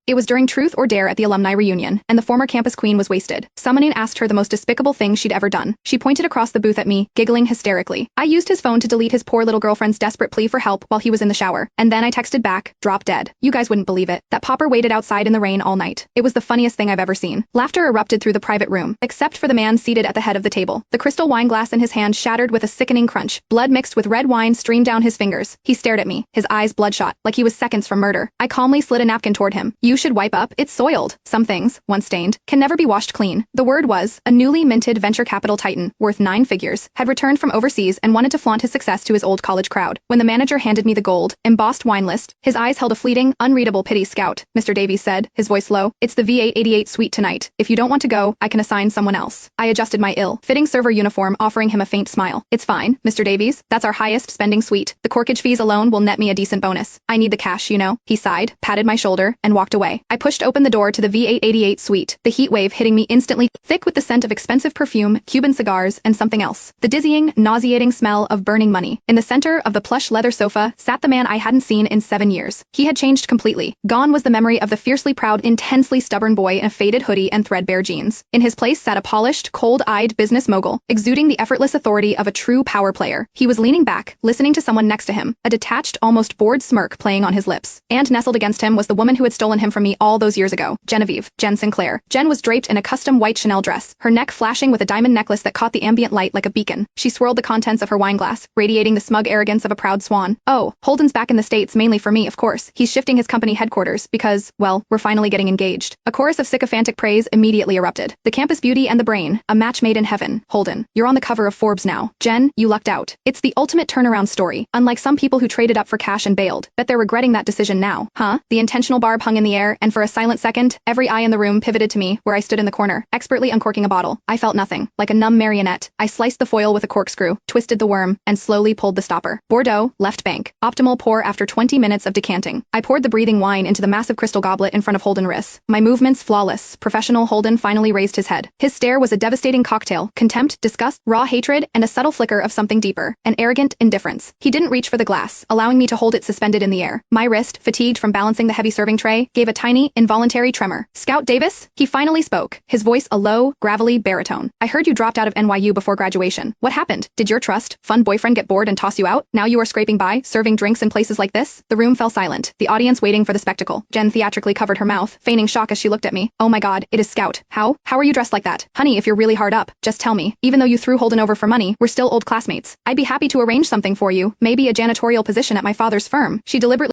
It was during Truth or Dare at the alumni reunion, and the former campus queen was wasted. Summoning asked her the most despicable thing she'd ever done. She pointed across the booth at me, giggling hysterically. I used his phone to delete his poor little girlfriend's desperate plea for help while he was in the shower, and then I texted back, "Drop dead." You guys wouldn't believe it. That pauper waited outside in the rain all night. It was the funniest thing I've ever seen. Laughter erupted through the private room, except for the man seated at the head of the table. The crystal wine glass in his hand shattered with a sickening crunch. Blood mixed with red wine streamed down his fingers. He stared at me, his eyes bloodshot, like he was seconds from murder. I calmly slid a napkin toward him. "You should wipe up, it's soiled. Some things, once stained, can never be washed clean." The word was, a newly minted venture capital titan, worth 9 figures, had returned from overseas and wanted to flaunt his success to his old college crowd. When the manager handed me the gold, embossed wine list, his eyes held a fleeting, unreadable pity. "Scout," Mr. Davies said, his voice low, "it's the V888 suite tonight. If you don't want to go, I can assign someone else." I adjusted my ill-fitting server uniform, offering him a faint smile. "It's fine, Mr. Davies. That's our highest spending suite. The corkage fees alone will net me a decent bonus. I need the cash, you know." He sighed, patted my shoulder, and walked away. I pushed open the door to the V888 suite, the heat wave hitting me instantly, thick with the scent of expensive perfume, Cuban cigars, and something else. The dizzying, nauseating smell of burning money. In the center of the plush leather sofa sat the man I hadn't seen in 7 years. He had changed completely. Gone was the memory of the fiercely proud, intensely stubborn boy in a faded hoodie and threadbare jeans. In his place sat a polished, cold-eyed business mogul, exuding the effortless authority of a true power player. He was leaning back, listening to someone next to him, a detached, almost bored smirk playing on his lips. And nestled against him was the woman who had stolen him from me all those years ago, Genevieve, Jen Sinclair. Jen was draped in a custom white Chanel dress, her neck flashing with a diamond necklace that caught the ambient light like a beacon. She swirled the contents of her wine glass, radiating the smug arrogance of a proud swan. "Oh, Holden's back in the States mainly for me, of course. He's shifting his company headquarters because, well, we're finally getting engaged." A chorus of sycophantic praise immediately erupted. "The campus beauty and the brain, a match made in heaven. Holden, you're on the cover of Forbes now. Jen, you lucked out. It's the ultimate turnaround story, unlike some people who traded up for cash and bailed. Bet they're regretting that decision now, huh?" The intentional barb hung in the air, and for a silent second, every eye in the room pivoted to me, where I stood in the corner, expertly uncorking a bottle. I felt nothing. Like a numb marionette, I sliced the foil with a corkscrew, twisted the worm, and slowly pulled the stopper. Bordeaux, left bank. Optimal pour after 20 minutes of decanting. I poured the breathing wine into the massive crystal goblet in front of Holden Riss. My movements flawless. Professional Holden finally raised his head. His stare was a devastating cocktail, contempt, disgust, raw hatred, and a subtle flicker of something deeper, an arrogant indifference. He didn't reach for the glass, allowing me to hold it suspended in the air. My wrist, fatigued from balancing the heavy serving tray, gave a tiny, involuntary tremor. "Scout Davis?" He finally spoke, his voice a low, gravelly baritone. "I heard you dropped out of NYU before graduation. What happened? Did your fun boyfriend get bored and toss you out? Now you are scraping by, serving drinks in places like this?" The room fell silent, the audience waiting for the spectacle. Jen theatrically covered her mouth, feigning shock as she looked at me. "Oh my god, it is Scout. How are you dressed like that? Honey, if you're really hard up, just tell me. Even though you threw Holden over for money, we're still old classmates. I'd be happy to arrange something for you, maybe a janitorial position at my father's firm." She deliberately